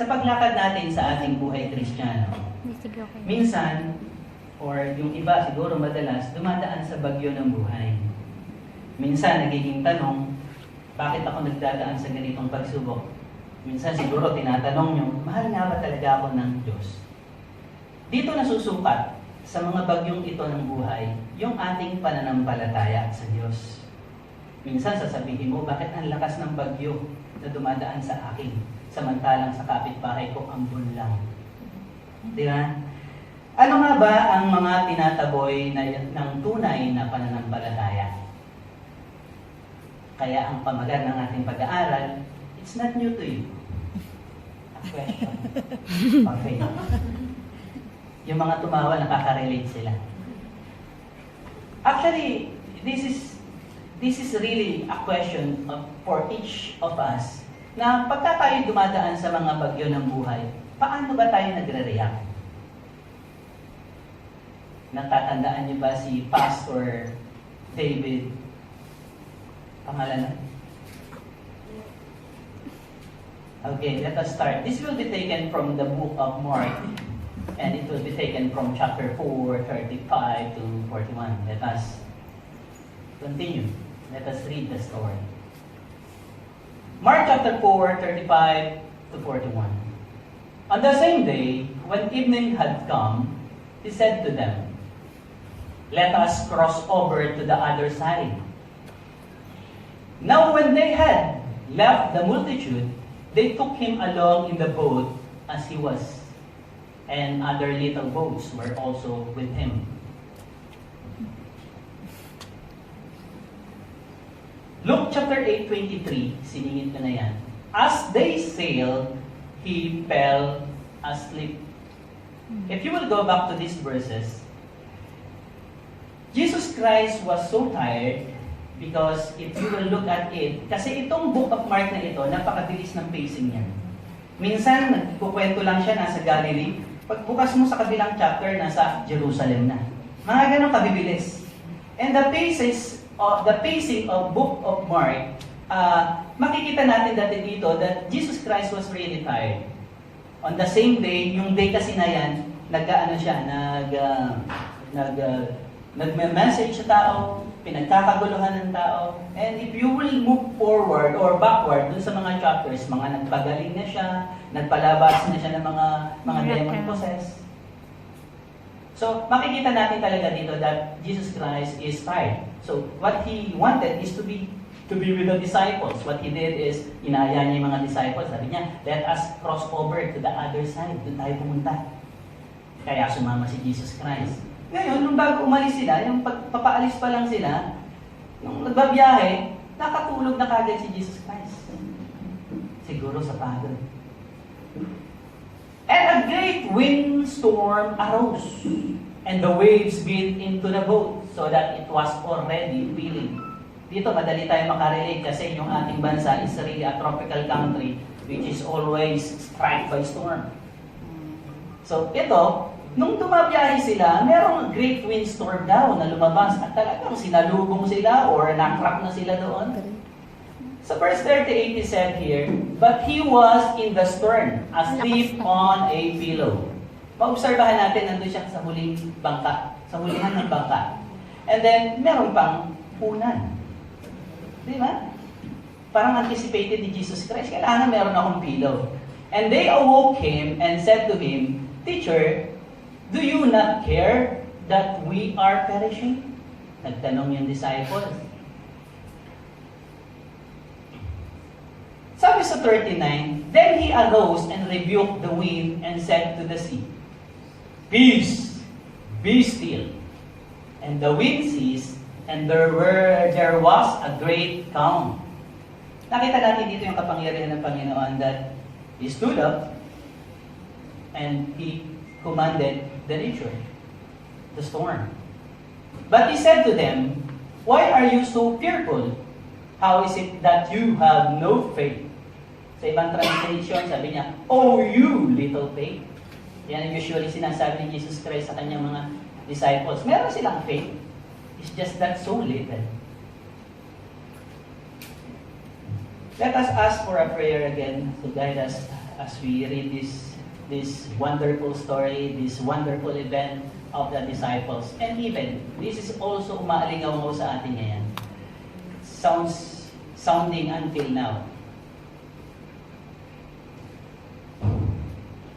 Sa paglakad natin sa ating buhay Kristiyano, minsan, or yung iba siguro madalas, dumadaan sa bagyo ng buhay. Minsan, nagiging tanong, bakit ako nagdadaan sa ganitong pagsubok? Minsan siguro tinatanong nyo, mahal nga ba talaga ako ng Diyos? Dito nasusukat sa mga bagyong ito ng buhay, yung ating pananampalataya sa Diyos. Minsan sasabihin mo, bakit ang lakas ng bagyo na dumadaan sa akin, samantalang sa kapitbahay ko ambon lang? Di ba? Ano nga ba ang mga tinataboy ng tunay na pananampalataya? Kaya ang pamagat ng ating pag-aaral, it's not new to you. A question. Okay. Yung mga tumawa, nakaka-relate sila. Actually, this is really a question for each of us na pagka tayo dumadaan sa mga bagyo ng buhay, paano ba tayo nagre-react? Natatandaan niyo ba si Pastor David? Pangalan na? Okay, let us start. This will be taken from the book of Mark, and it will be taken from chapter 4, 35 to 41. Let us continue. Let us read the story. Mark chapter 4, 35 to 41. On the same day, when evening had come, he said to them, "Let us cross over to the other side." Now when they had left the multitude, they took him along in the boat as he was, and other little boats were also with him. Luke chapter 8:23, siningit ko na yan. As they sailed, he fell asleep. If you will go back to these verses, Jesus Christ was so tired because if you will look at it, kasi itong book of Mark na ito, napakabilis ng pacing niya. Minsan, nagkukwento lang siya, nasa Galilee. Pagbukas mo sa kabilang chapter, nasa Jerusalem na. Mga ganun kabibilis. And the pacing of book of Mark, makikita natin dati dito that Jesus Christ was really tired. On the same day, yung day kasi na yan, nagme-message sa tao, pinagkakaguluhan ng tao, and if you will move forward or backward dun sa mga chapters, mga nagpagaling na siya, nagpalabas na siya ng mga demon possessed. So, makikita natin talaga dito that Jesus Christ is tired. So, what he wanted is to be with the disciples. What he did is, inaya niya yung mga disciples. Sabi niya, let us cross over to the other side. Doon tayo pumunta. Kaya sumama si Jesus Christ. Ngayon, nung bago umalis sila, yung papaalis pa lang sila, nung nagbabiyahe, nakatulog na kagad si Jesus Christ. Siguro sa pagod. And a great windstorm arose, and the waves beat into the boat, so that it was already filling. Dito, madali tayo makarelate kasi yung ating bansa is really a tropical country which is always struck by storm. So, ito, nung tumabiyahe sila, merong great windstorm daw na lumabas at talagang sinalubong sila or nakrap na sila doon. So verse 38 is said here, but he was in the stern, asleep on a pillow. Maobserbahan natin, nandun siya sa huling bangka, sa hulihan ng bangka. And then, meron pang unan. Di ba? Parang anticipated ni Jesus Christ, kailangan meron akong pillow. And they awoke him and said to him, "Teacher, do you not care that we are perishing?" Nagtanong yung disciples. Sabi sa 39, then he arose and rebuked the wind and said to the sea, "Peace, be still." And the wind ceased, and there was a great calm. Nakita natin dito yung kapangyarihan ng Panginoon that he stood up and he commanded the nature, the storm. But he said to them, "Why are you so fearful? How is it that you have no faith?" Sa ibang translation, sabi niya, "Oh, you little faith." Yan ang usually sinasabi ni Jesus Christ sa kanyang mga disciples. Meron silang faith. It's just that so little. Let us ask for a prayer again to guide us as we read this wonderful story, this wonderful event of the disciples. And even, this is also umaalingaw sa atin ngayon. Sounding until now.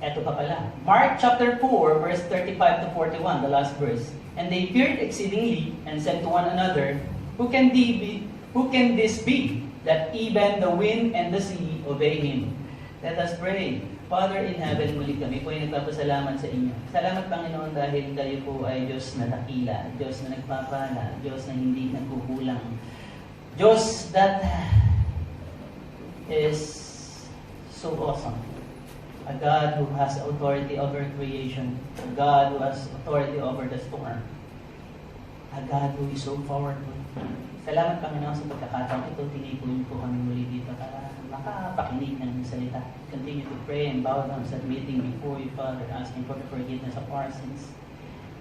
Eto pa pala. Mark chapter 4, verse 35 to 41, the last verse. And they feared exceedingly and said to one another, Who can this be, that even the wind and the sea obey Him? Let us pray. Father in heaven, muli kami po ay nagpapasalamat sa inyo. Salamat, Panginoon, dahil kayo po ay Diyos na dakila, Diyos na nagpapala, Diyos na hindi nagkukulang. Diyos that is so awesome. A God who has authority over creation. A God who has authority over the storm. A God who is so powerful. Salamat, Panginoon, sa pagkakataong ito. Tinipon po kami muli dito para makapakinig ng salita. Continue to pray and bow down, submitting before you, Father, asking for the forgiveness of our sins.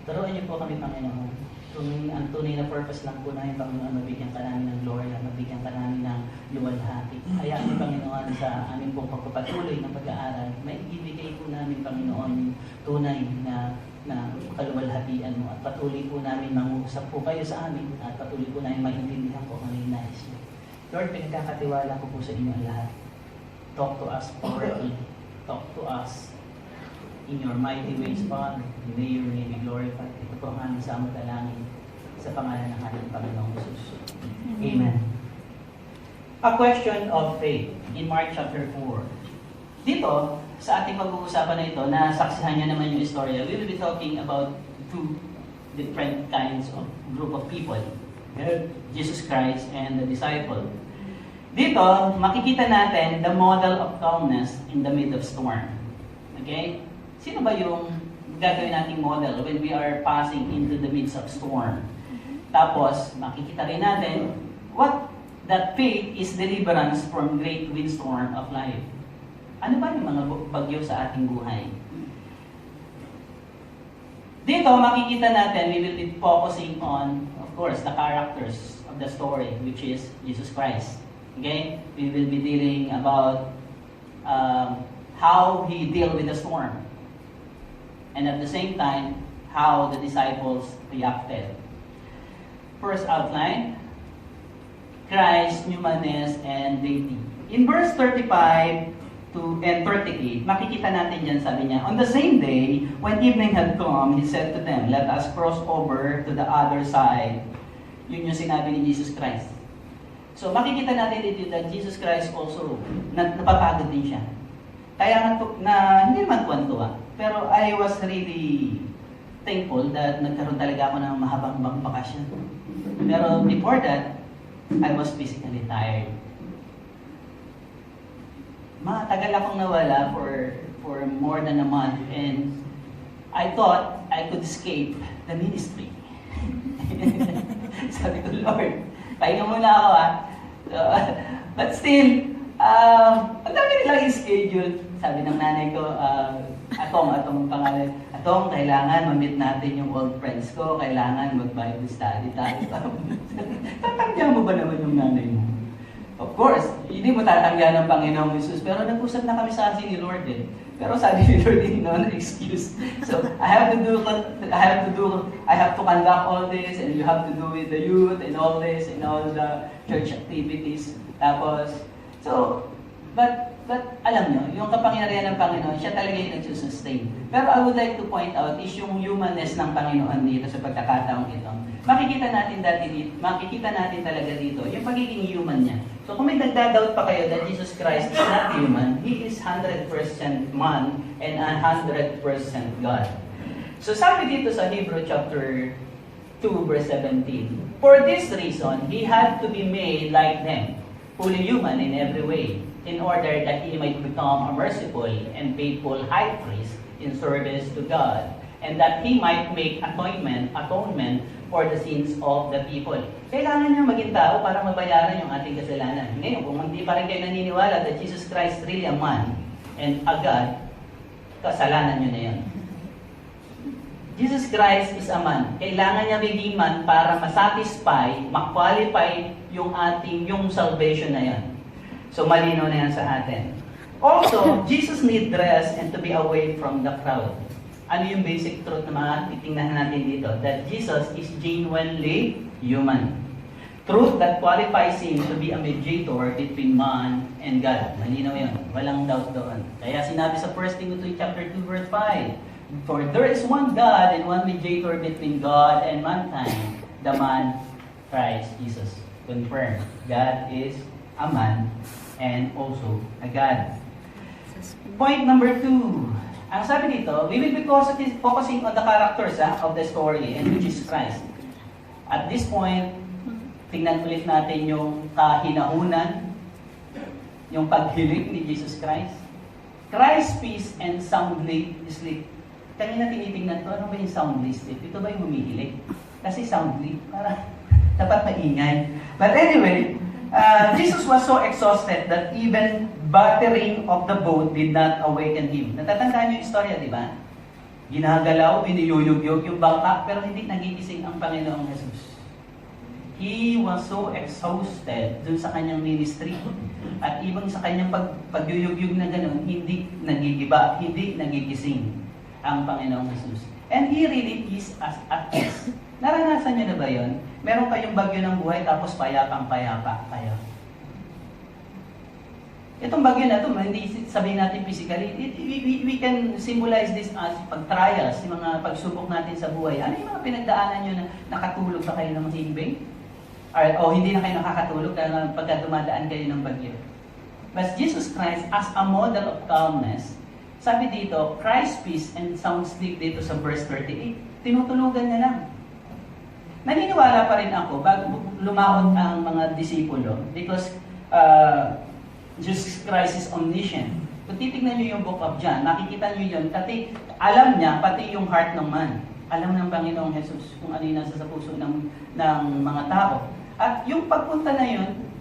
Turuan niyo po kami, Panginoon. Ang tunay na purpose lang po namin, Panginoon, mabigyan ka namin ng gloria, mabigyan ka namin ng luwalhati. Hayaan niyo, Panginoon, sa aming pong pagpapatuloy ng pag-aaral, may ibigay po namin, Panginoon, yung tunay na kaluwalhatian mo. At patuloy po namin mangusap po kayo sa amin at patuloy po namin maintindihan po ang yung nais niyo. Lord, pinagkakatiwala ko po sa inyo ang lahat. Talk to us powerfully. Talk to us in your mighty ways, Father. May your name be glorified. Ito po ang aming samot-dalangin sa pangalan ng ating Panginoong Jesus. Amen. A question of faith in Mark chapter 4. Dito, sa ating pag-uusapan na ito, na saksihan niya naman yung istorya, we will be talking about two different kinds of group of people. Jesus Christ and the disciple. Dito, makikita natin the model of calmness in the midst of storm. Okay? Sino ba yung gagawin nating model when we are passing into the midst of storm? Tapos, makikita rin natin what that faith is deliverance from great windstorm of life. Ano ba yung mga bagyo sa ating buhay? Dito, makikita natin, we will be focusing on, of course, the characters of the story, which is Jesus Christ. Okay? We will be dealing about how He dealt with the storm. And at the same time, how the disciples reacted. First outline, Christ's humanness and deity. In verse 35 and 38, makikita natin dyan, sabi niya, On the same day, when evening had come, He said to them, Let us cross over to the other side. Yun yung sinabi ni Jesus Christ. So makikita natin dito that Jesus Christ also, napapagod din siya. Kaya na hindi naman tuwan-tuwa. Pero I was really thankful that nagkaroon talaga ako ng mahabang bakasyon. Pero before that, I was physically tired. Matagal akong nawala for more than a month and I thought I could escape the ministry. Sabi ko, Lord, pahinga muna ako but still, ang dami nilang schedule. Sabi ng nanay ko, Atong pangalan, Atong, kailangan ma-meet natin yung old friends ko, kailangan mag-Bible study tayo. Tatanggihan mo ba naman yung nanay mo? Of course, hindi mo tatanggihan ng Panginoong Jesus, pero nag-usap na kami sa asin ni Lord eh. Pero sabi ni Lord, no excuse. So, I have to conduct all this, and you have to do with the youth, and all this, and all the church activities. Tapos, but alam nyo, yung kapangyarihan ng Panginoon, siya talaga yung nagsusustain. Pero I would like to point out is yung humanness ng Panginoon dito sa pagkakataong ito. Makikita natin talaga dito, yung pagiging human niya. So kung may nagdadoubt pa kayo that Jesus Christ is not human, He is 100% man and 100% God. So sabi dito sa Hebrew chapter 2 verse 17, For this reason, He had to be made like them, fully human in every way, in order that He might become a merciful and faithful high priest in service to God, and that He might make atonement for the sins of the people. Kailangan niyo maging tao para mabayaran yung ating kasalanan. Ngayon, kung hindi pa rin kayo naniniwala that Jesus Christ really a man and a God, kasalanan niyo na yan. Jesus Christ is a man. Kailangan niya maging man para masatisfy, ma-qualify yung salvation na yan. So malinaw na yan sa atin. Also, Jesus need rest and to be away from the crowd. Ano yung basic truth na titingnan natin dito? That Jesus is genuinely human. Truth that qualifies Him to be a mediator between man and God. Malinaw yun. Walang doubt doon. Kaya sinabi sa 1 Timothy chapter 2 verse 5, for there is one God and one mediator between God and mankind, the man Christ Jesus. Confirm. God is a man and also a God. Point number 2. Ang sabi dito, we will be focusing on the characters of the story, and which is Christ. At this point, tingnan ulit natin yung kahinahunan, yung paghilig ni Jesus Christ. Christ's peace and soundly sleep. Kanina tinitingnan ko, ano ba yung soundly sleep? Ito ba yung humihilig? Kasi soundly, parang dapat maingay. But anyway, Jesus was so exhausted that even battering of the boat did not awaken Him. Natatandaan niyo yung istorya, di ba? Ginagalaw, biniyuyugyog yung bangka, pero hindi nagigising ang Panginoong Jesus. He was so exhausted dun sa kanyang ministry. At even sa kanyang pagyuyugyog na gano'n, hindi nagigiba, hindi nagigising ang Panginoong Jesus. And He really is at peace. Naranasan niyo na ba yun? Meron kayong bagyo ng buhay, tapos payapang-payapa kayo. Itong bagyo na ito, hindi sabihin natin physically, we can symbolize this as pag-trials, yung mga pagsubok natin sa buhay. Ano yung mga pinagdaanan nyo na nakatulog ba kayo ng mahimbing? O hindi na kayo nakakatulog dahil pagka dumadaan kayo ng bagyo. But Jesus Christ, as a model of calmness, sabi dito, Christ's peace and sound sleep dito sa verse 38, tinutulugan niya lang. Naniniwala pa rin ako bago lumaot ang mga disipulo because Jesus Christ is omniscient. Kung titignan nyo yung book of John, makikita nyo yun, kasi alam niya, pati yung heart ng man. Alam ng Panginoong Jesus kung ano yung nasa sa puso ng mga tao. At yung pagpunta na yun,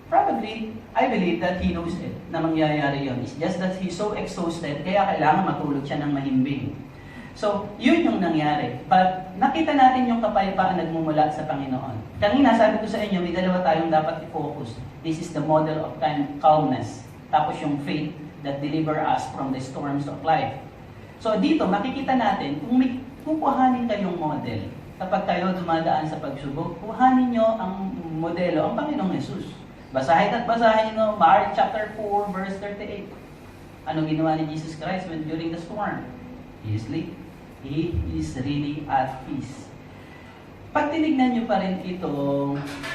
probably, I believe that He knows it, na mangyayari yun. It's just that He's so exhausted, kaya kailangan matulog siya ng mahimbing. So, yun yung nangyari. But, nakita natin yung kapayapaan nagmumula sa Panginoon. Kanina, sabi ko sa inyo, may dalawa tayong dapat i-focus. This is the model of calmness. Tapos yung faith that deliver us from the storms of life. So, dito, makikita natin, kung may kukuhanin kayong model, kapag kayo dumadaan sa pagsubok, kuhanin nyo ang modelo, ang Panginoong Jesus. Basahin at basahin nyo, Mark chapter 4, verse 38. Anong ginawa ni Jesus Christ during the storm? He is asleep. He is really at peace. Pag tinignan nyo pa rin ito,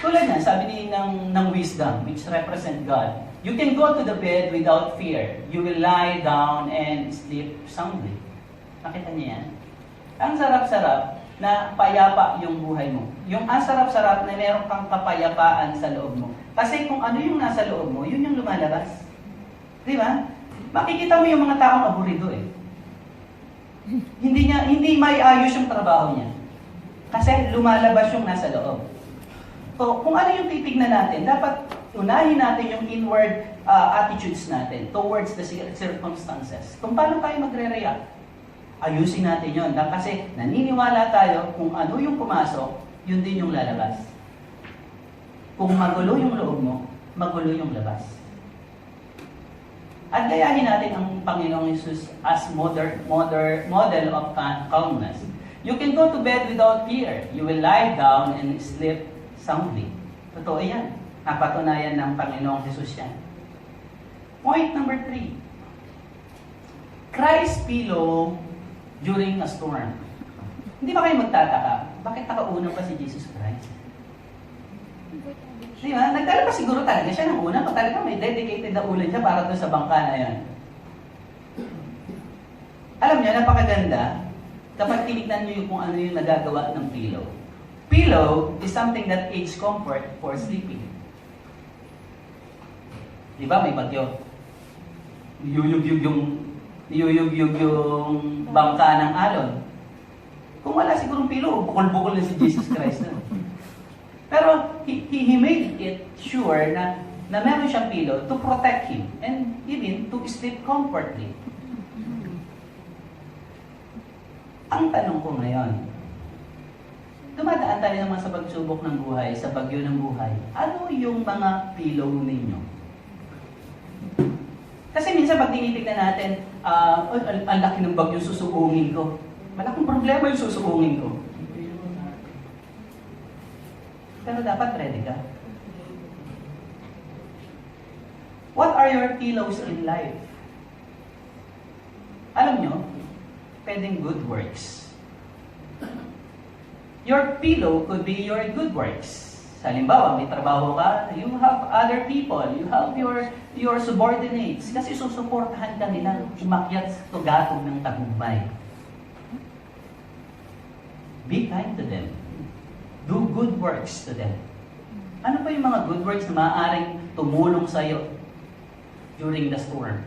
tulad na, sabi ni ng wisdom, which represent God, you can go to the bed without fear. You will lie down and sleep soundly. Nakita niya yan? Ang sarap-sarap na payapa yung buhay mo. Yung ang sarap-sarap na meron kang kapayapaan sa loob mo. Kasi kung ano yung nasa loob mo, yun yung lumalabas. Di ba? Makikita mo yung mga taong aburido eh. Hindi may ayos yung trabaho niya. Kasi lumalabas yung nasa loob. So, kung ano yung titignan natin, dapat unahin natin yung inward attitudes natin towards the circumstances. Kung paano tayo magre-react, ayusin natin yun. Kasi naniniwala tayo kung ano yung pumasok, yun din yung lalabas. Kung magulo yung loob mo, magulo yung labas. At gayahin natin ang Panginoong Jesus as model of calmness. You can go to bed without fear. You will lie down and sleep soundly. Totoo yan. Napatunayan ng Panginoong Jesus yan. Point number 3. Christ's pillow during a storm. Hindi ba kayo magtataka? Bakit nakauna pa si Jesus Christ? Di ba? Nagdala pa siguro talaga siya ng una. Talaga may dedicated na ulan siya para doon sa bangka na yan. Alam niyo, napakaganda kapag tinignan niyo kung ano yung nagagawa ng pillow. Pillow is something that aids comfort for sleeping. Di ba? May bagyo. Niyuyug yung bangka ng alon. Kung wala sigurong pillow, bukol-bukol na si Jesus Christ na. Pero he made it sure na meron siyang pillow to protect him and even to sleep comfortably. Ang tanong ko ngayon, dumadaan tayo naman sa pagsubok ng buhay, sa bagyo ng buhay. Ano yung mga pillow ninyo? Kasi minsan pag tinitignan natin, ang laki ng bag yung susuungin ko. Malaking problema yung susuungin ko. Pero dapat ready ka. What are your pillows in life? Alam nyo, pwedeng good works. Your pillow could be your good works. Halimbawa, may trabaho ka, you have other people, you have your subordinates, kasi susuportahan ka nilang umakyat sa tugatog ng tagumpay. Be kind to them. Do good works to them. Ano pa yung mga good works na maaaring tumulong sa'yo during the storm?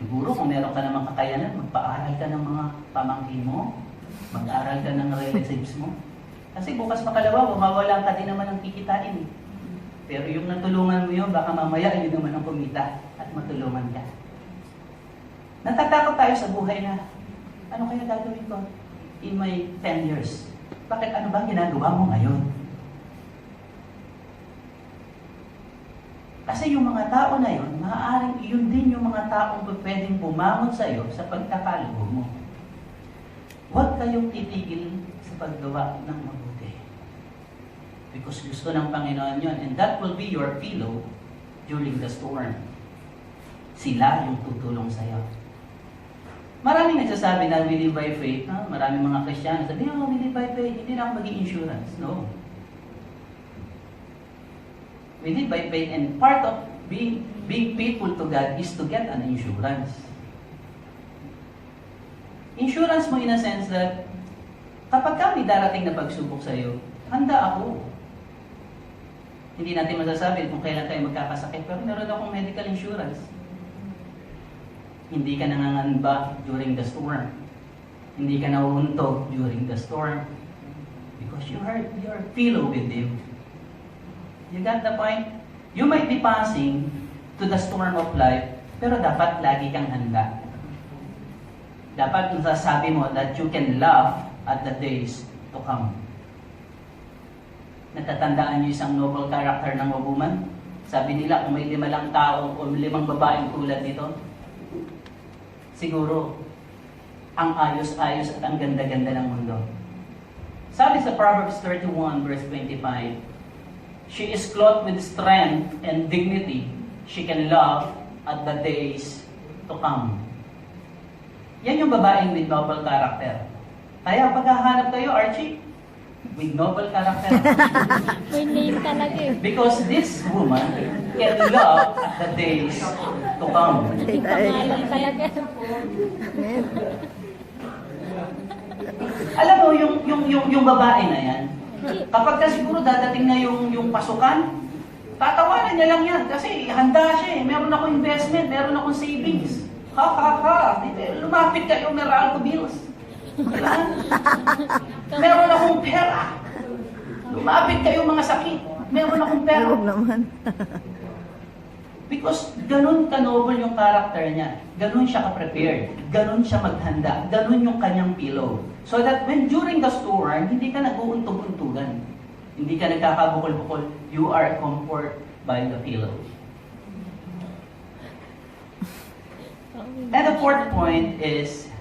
Siguro kung meron ka namang kakayanan, magpaaral ka ng mga pamangkin mo, mag-aral ka ng relatives mo. Kasi bukas makalawa, mawawalan ka din naman ng kikitain. Pero yung natulungan mo yun, baka mamaya yun naman ang kumita at matulungan ka. Natatakot tayo sa buhay na, ano kaya gagawin ko in my 10 years? Bakit ano ba ginagawa mo ngayon? Kasi yung mga tao na yun, maaaring yun din yung mga taong pwedeng bumangon sa iyo sa pagkakalubo mo. Huwag kayong titigil sa paggawa ng mabuti. Because gusto ng Panginoon yun. And that will be your pillow during the storm. Sila yung tutulong sa iyo. Maraming nagsasabi na we live by faith. Maraming mga Kristiyano sabi, we live by faith, hindi na ako mag-i-insurance. No. We live by faith, and part of being faithful to God is to get an insurance. Insurance mo in a sense that kapag may darating na pagsubok sa iyo, handa ako. Hindi natin masasabi kung kailan tayo magkakasakit, pero meron akong medical insurance. Hindi ka nangangamba during the storm. Hindi ka nauuntog during the storm. Because you are pillow with Him. You got the point? You might be passing to the storm of life, pero dapat lagi kang handa. Dapat nasasabi mo that you can laugh at the days to come. Natatandaan niyo isang noble character ng Wabuman? Sabi nila, kung may 5 lang tao o 5 babaeng tulad nito, siguro, ang ayos-ayos at ang ganda-ganda ng mundo. Sabi sa Proverbs 31 verse 25, she is clothed with strength and dignity. She can laugh at the days to come. Yan yung babaeng with noble character. Kaya paghahanap kayo, Archie, with noble character. May name talaga eh. Because this woman can laugh at the days to come. May pangalan talaga. Alam mo, yung babae na yan, kapag ka siguro dadating na yung pasukan, tatawanan niya lang yan kasi handa siya eh. Meron akong investment, meron akong savings. Ha ha ha, lumapit kayo, meron ko bills. Diba? Meron akong pera. Lumapit kayo mga sakit. Meron akong pera. naman. Because ganun ka-noble yung character niya. Ganun siya ka-prepared. Ganun siya maghanda. Ganun yung kanyang pillow. So that when during the storm, hindi ka nag-uuntog-untugan. Hindi ka nagkakabukol-bukol. You are comfort by the pillow. And the fourth point is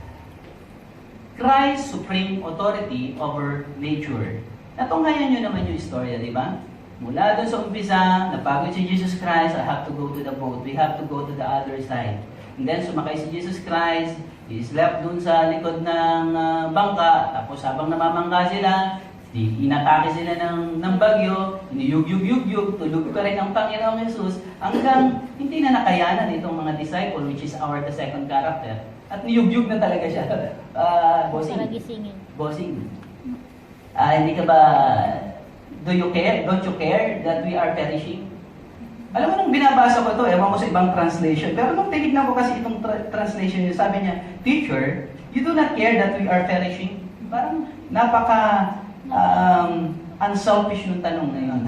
Christ's supreme authority over nature. Natunghayan nyo naman yung istorya, di ba? Mula doon sa umpisa, napagod si Jesus Christ, I have to go to the boat. We have to go to the other side. And then sumakay si Jesus Christ, he slept doon sa likod ng bangka, tapos habang namamangka sila, inatake sila ng bagyo, iniyug-yug-yug-yug, tulog pa rin ang Panginoong Jesus, hanggang hindi na nakayanan itong mga disciple, which is the second character. At niyug-yug na talaga siya. Bossing. Bossing. Hindi ka ba, do you care? Don't you care that we are perishing? Alam mo, nung binabasa ko ito, ewan ko sa ibang translation, pero nung tinignan ko kasi itong translation niya, sabi niya, Teacher, you do not care that we are perishing? Parang napaka unselfish yung tanong na yun.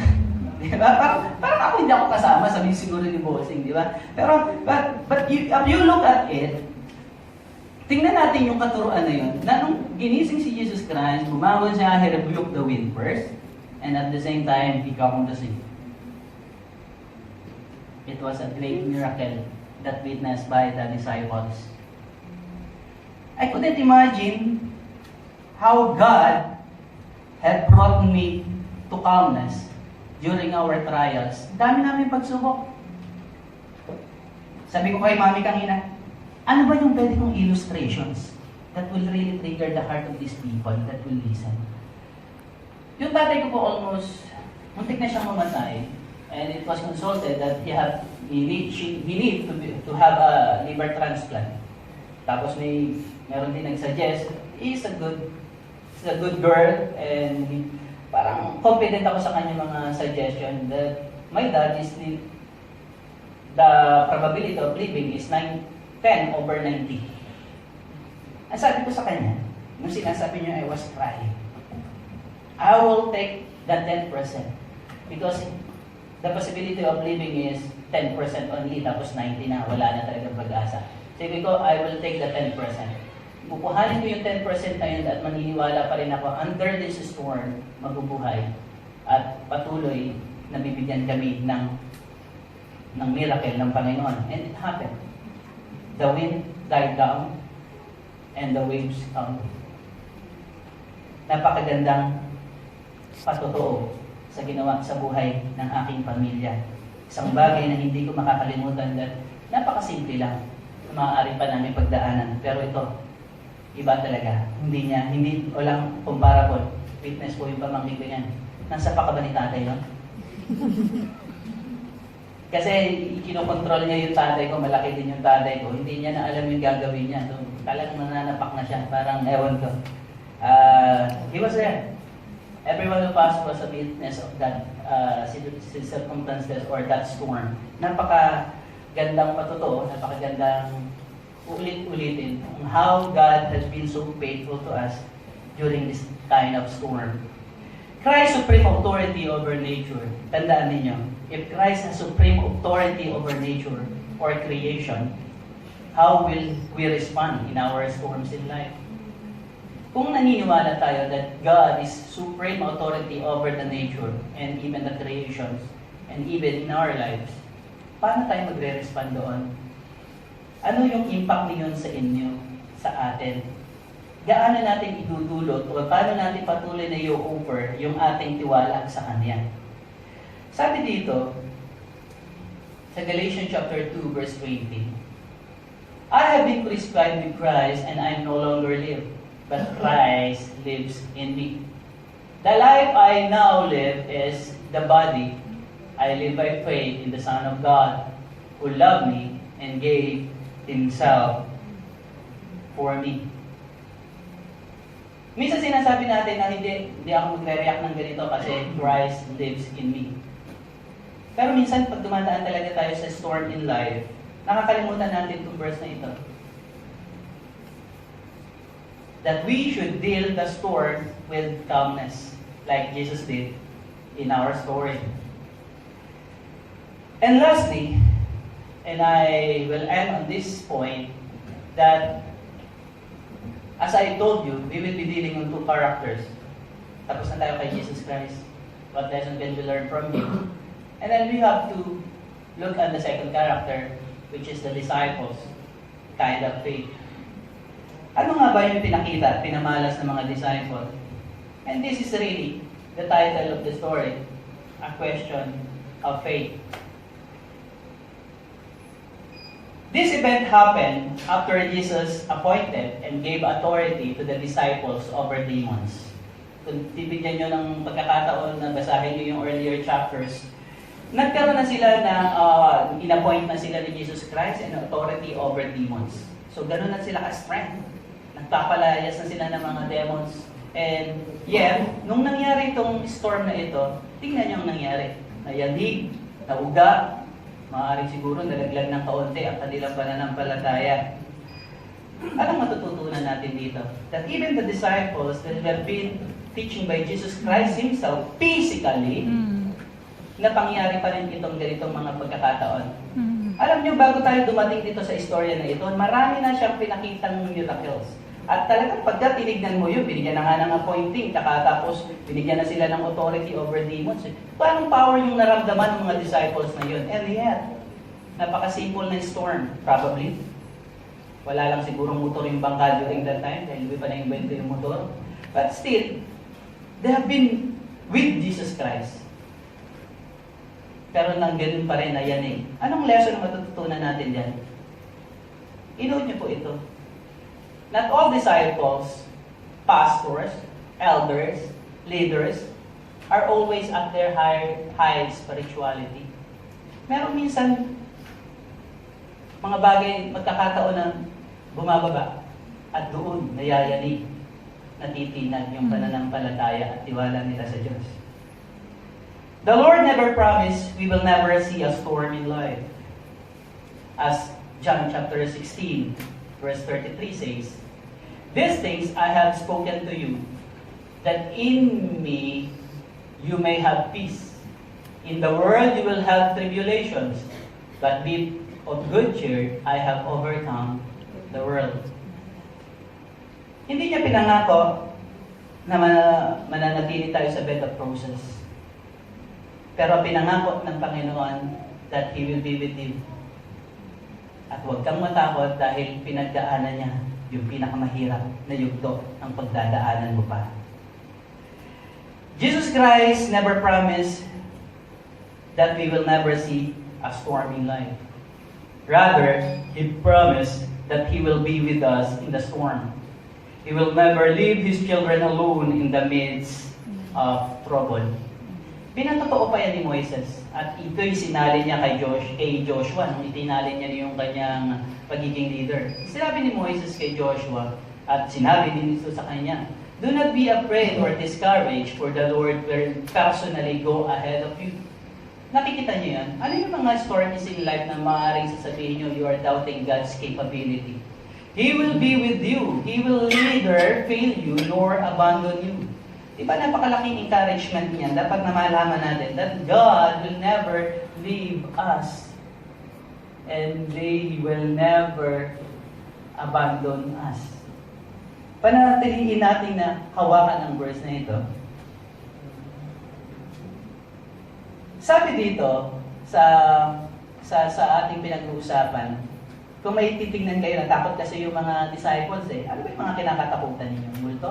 Diba? Parang ako hindi ako kasama, sabi siguro ni Bossing, di ba? Pero, but you look at it, tingnan natin yung katuruan na yun, na nung ginising si Jesus Christ, bumangon siya, he rebuked the wind first, and at the same time, he calmed the sea. It was a great miracle that witnessed by the disciples. I couldn't imagine how God had brought me to calmness during our trials. Dami namin pagsubok. Sabi ko kay Mami kanina, ano ba yung pwede kong illustrations that will really trigger the heart of these people that will listen? Yung tatay ko po almost, muntik na siyang mamatay. And it was consulted that he needed to have a liver transplant. Tapos meron din nag-suggest, he's a good girl, and parang confident ako sa kanya mga suggestion that my dad is the probability of living is 10/90. Ang sabi ko sa kanya, nung sinasabi niya, I was crying. I will take the 10% because the possibility of living is 10% only, tapos 90 na, wala na talagang pag-asa. Sabi ko, I will take the 10%. Kukuhanin ko yung 10% na yun at maniniwala pa rin ako, under this storm, mabubuhay at patuloy na bibigyan kami ng miracle ng Panginoon. And it happened. The wind died down and the waves come. Napakagandang patotoo sa ginawa sa buhay ng aking pamilya. Isang bagay na hindi ko makakalimutan that napakasimple lang na maaari pa namin pagdaanan. Pero ito, iba talaga. Hindi walang comparable. Witness po yung pamangkin ko yan. Nasa pa ka ba ni tatay, no? Kasi kinokontrol niya yung tatay ko, malaki din yung tatay ko. Hindi niya na alam yung gagawin niya. So, talagang nananapak na siya. Parang ewan ko. He was there. Every one of us was a witness of that circumstances or that storm. Napakagandang patotoo, napakagandang ulit-ulitin on how God has been so faithful to us during this kind of storm. Christ's supreme authority over nature. Tandaan ninyo, if Christ has supreme authority over nature or creation, how will we respond in our storms in life? Kung naniniwala tayo that God is supreme authority over the nature and even the creations and even in our lives, paano tayo magre-respond doon? Ano yung impact niyon sa inyo, sa atin? Gaano natin idudulot o paano natin patuloy na i-offer yung ating tiwala sa Kanya? Sabi dito, sa Galatians chapter 2 verse 20, I have been crucified with Christ and I no longer live, but Christ lives in me. The life I now live is the body. I live by faith in the Son of God, who loved me and gave Himself for me. Minsan sinasabi natin na hindi ako magre-react ng ganito kasi Christ lives in me. Pero minsan pag dumadaan talaga tayo sa storm in life, nakakalimutan natin itong verse na ito. That we should deal the storm with calmness, like Jesus did in our story. And lastly, and I will end on this point, that as I told you, we will be dealing on two characters. Tapos na tayo kay Jesus Christ. What lesson can we learn from Him? And then we have to look at the second character, which is the disciples, kind of faith. Ano nga ba yung pinakita at pinamalas ng mga disciples? And this is really the title of the story, a question of faith. This event happened after Jesus appointed and gave authority to the disciples over demons. Kung tibigyan nyo ng pagkakataon na basahin nyo yung earlier chapters, nagkaroon na sila na in-appoint na sila ni Jesus Christ and authority over demons. So ganoon na sila ka-strength. Nagpapalayas na sila ng mga demons. And yet, nung nangyari itong storm na ito, tingnan nyo ang nangyari. Nayanig, nauga, maaaring siguro nalaglag ng kaunti ang kanilang pananampalataya. Anong matututunan natin dito? That even the disciples that have been teaching by Jesus Christ Himself physically, na pangyari pa rin itong ganitong mga pagkakataon. Alam nyo, bago tayo dumating dito sa istorya na ito, marami na siyang pinakitang miracles. At talagang pagka tinignan mo yun, binigyan na nga ng appointing, tapos binigyan na sila ng authority over demons. Paano power yung naramdaman ng mga disciples na yun? And yet, Napaka-simple na storm, probably. Wala lang siguro motor yung bangka during that time, dahil hindi pa na-invento yung motor. But still, they have been with Jesus Christ. Pero nang ganun pa rin, ayan eh. Anong lesson na matututunan natin dyan? I-note niyo po ito. Not all disciples, pastors, elders, leaders, are always at their high spirituality. Meron minsan, mga bagay, magkakataon na bumababa at doon nayayanig, natitinag yung pananampalataya at tiwala nila sa Diyos. The Lord never promised we will never see a storm in life. As John chapter 16, verse 33 says, "These things I have spoken to you, that in me you may have peace. In the world you will have tribulations, but be of good cheer, I have overcome the world." Hindi niya pinangako na mananatili tayo sa bed of roses. Pero pinangako ng Panginoon that He will be with you. At huwag kang matakot dahil pinagdaanan niya yung pinakamahirap na yugto ang pagdadaanan mo pa. Jesus Christ never promised that we will never see a storm in life. Rather, He promised that He will be with us in the storm. He will never leave His children alone in the midst of trouble. Pinatotoo pa yan ni Moises. At ito'y sinali niya kay Joshua nung itinali niya yung kanyang pagiging leader. Sinabi ni Moises kay Joshua at sinabi din ito sa kanya, "Do not be afraid or discouraged, for the Lord will personally go ahead of you." Nakikita niyo yan? Ano yung mga storms in life na maaaring sasabihin niyo you are doubting God's capability? He will be with you. He will neither fail you nor abandon you. Diba napakalaking encouragement niyan? Dapat na malaman natin that God will never leave us and He will never abandon us. Panatiliin natin na hawakan ang verse na ito. Sabi dito sa ating pinag-uusapan, kung may titingnan kayo, natakot kasi yung mga disciples ano ba yung mga kinakatakutan ninyo? Multo?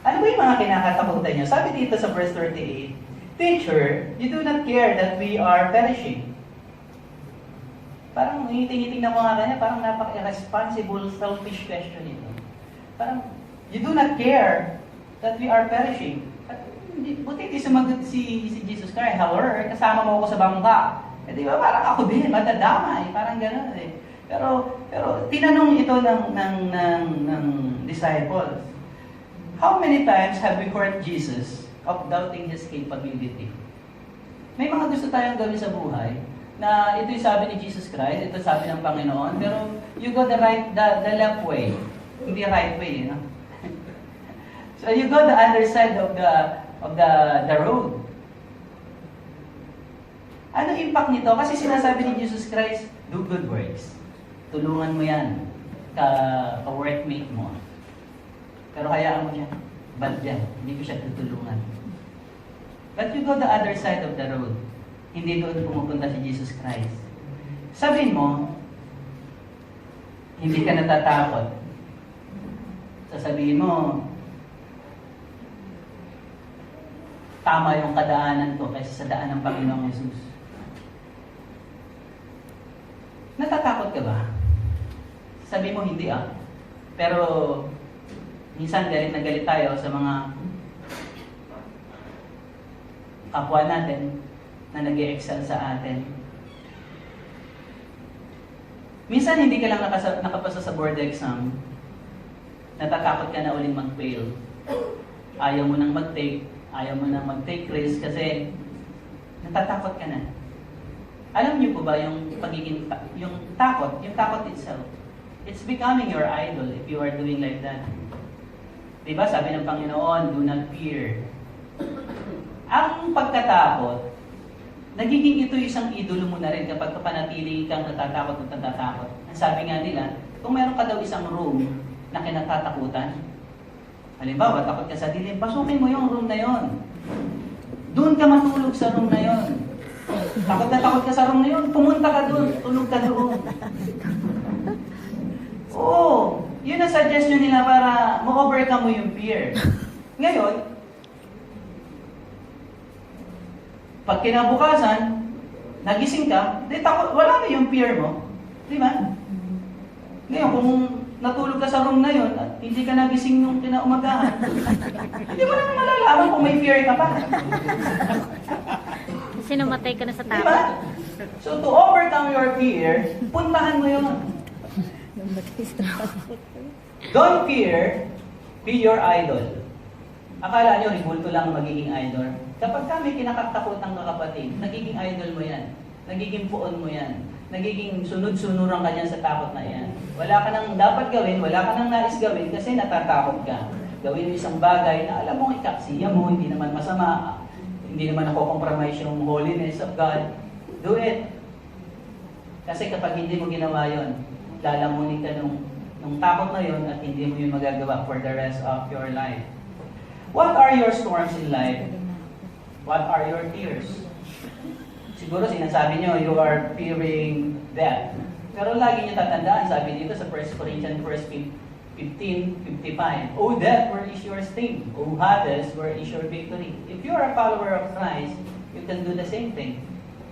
Ano ba yung mga kinakatakutan niyo? Sabi dito sa verse 38, "Teacher, you do not care that we are perishing." Parang tinitingnan ko nga kanya, parang napaka-irresponsible, selfish question ito. Parang, you do not care that we are perishing. Buti di sumagot si Jesus Christ, "However, kasama mo ako sa bangka." Di ba? Parang ako din, matadamay. Parang gano'n eh. Pero tinanong ito ng disciples, how many times have we heard Jesus of doubting His capability? May mga gusto tayong gawin sa buhay na ito'y sabi ni Jesus Christ, ito sabi ng Panginoon, pero you go the left way, hindi right way, you know? So you go the other side of the road. Ano impact nito? Kasi sinasabi ni Jesus Christ, do good works. Tulungan mo yan, ka-workmate mo. Pero hayaan mo siya, bad yan, hindi ko siya tutulungan. But you go the other side of the road. Hindi doon pumupunta si Jesus Christ. Sabihin mo, hindi ka natatakot. Sasabihin mo, tama yung kadaanan ko kaysa sa daan ng Panginoong Jesus. Natatakot ka ba? Sabi mo, hindi Pero, minsan galit na galit tayo sa mga kapwa natin na nag-i-excel sa atin. Minsan hindi ka lang nakapasa sa board exam, natatakot ka na uling mag-fail. Ayaw mo nang mag-take risk kasi natatakot ka na. Alam niyo po ba yung takot itself, it's becoming your idol if you are doing like that. Diba sabi ng Panginoon, do not fear. Ang pagkatakot, nagiging ito isang idolo mo na rin kapag panatili kang natatakot. Ang sabi nga nila, kung meron ka daw isang room na kinatatakutan, halimbawa, takot ka sa dilim, pasukin mo yung room na yon. Doon ka matulog sa room na yon. Takot na takot ka sa room na yun, pumunta ka doon, tulog ka doon. Oo, yun ang suggestion nila para ma-overcome mo yung fear. Ngayon, pag kinabukasan, nagising ka, di takot, wala na yung fear mo. Di ba? Ngayon, kung natulog ka sa room na yun at hindi ka nagising nung kinaumagahan, hindi mo naman malalaman kung may fear ka pa. Sinamatay ka na sa Di takot. ba? So to overcome your fear, puntahan mo yun. Don't fear, be your idol. Akala nyo, ribulto lang magiging idol. Kapag kami kinakatakutan ka kapatid, nagiging idol mo yan. Nagiging puon mo yan. Nagiging sunod-sunuran ka dyan sa takot na yan. Wala ka nang dapat gawin, wala ka nang nais gawin kasi natatakot ka. Gawin mo isang bagay na alam mo ikaksiya mo, hindi naman masama, hindi naman nako-compromise yung holiness of God. Do it. Kasi kapag hindi mo ginawa yon, lalamunin ka nung takot na yon at hindi mo yun magagawa for the rest of your life. What are your storms in life? What are your fears? Siguro sinasabi nyo, you are fearing death. Pero lagi nyo tatandaan, sabi dito sa 1 Corinthians 15:55, O death, where is your sting? O Hades, where is your victory? If you are a follower of Christ, you can do the same thing.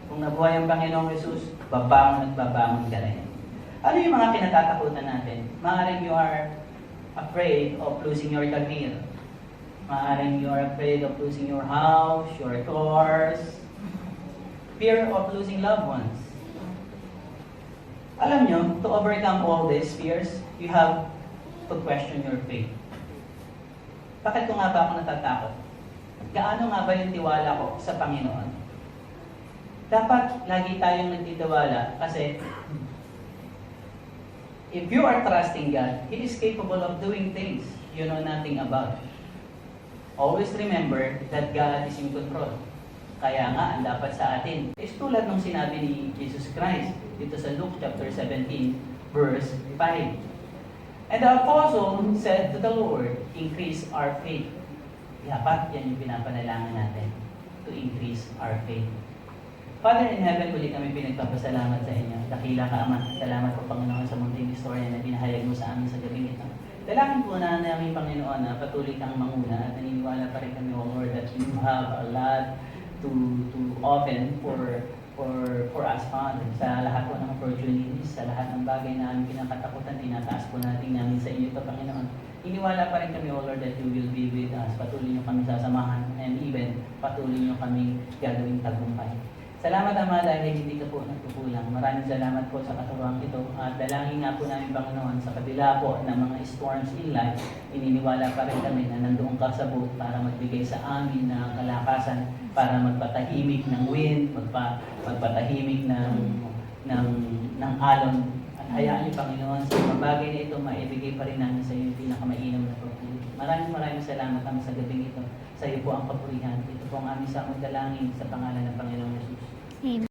Kung nabuhay ang Panginoong Jesus, babangon at babangon ka rin. Ano yung mga kinatatakutan natin? Maaaring you are afraid of losing your career. Maaaring you are afraid of losing your house, your cars. Fear of losing loved ones. Alam nyo, to overcome all these fears, you have to question your faith. Bakit ko nga ba ako natatakot? Gaano nga ba yung tiwala ko sa Panginoon? Dapat lagi tayong nagtitiwala kasi if you are trusting God, He is capable of doing things you know nothing about. Always remember that God is in control. Kaya nga, ang dapat sa atin is tulad ng sinabi ni Jesus Christ dito sa Luke chapter 17, verse 5. And the apostle said to the Lord, increase our faith. Dapat yan yung pinapanalangin natin, to increase our faith. Father in heaven, muli kami pinagpapasalamat sa inyo. Dakila ka, Ama. Salamat po, Panginoon, sa munting istorya na pinahayag mo sa amin sa gabing ito. Dalangin po na namin, Panginoon, na patuloy kang manguna at naniniwala pa rin kami, O Lord, that you have a lot to open for us, Father, sa lahat po ng opportunities, sa lahat ng bagay na aming pinakatakutan, tinataas po natin namin sa iyo ito, Panginoon. Iniwala pa rin kami, O Lord, that you will be with us. Patuloy niyo kami sasamahan, and even patuloy niyo kami gagawing tagumpay. Salamat, Ama, dahil hindi ka po nagkukulang. Maraming salamat po sa katuruan ito. At dalangin nga po namin, Panginoon, sa kabila po ng mga storms in life, ininiwala pa rin kami na nandoon ka sa boat para magbigay sa amin ng kalakasan, para magpatahimik ng wind, magpatahimik ng alon. At hayaan niyo, Panginoon, sa mga bagay na ito, maibigay pa rin namin sa iyo yung pinakamainam na pagpili. Maraming salamat kami sa gabing ito. Sa iyo po ang papurihan. Ito po ang aming samang dalangin sa pangalan ng Panginoong Jesus. Amen.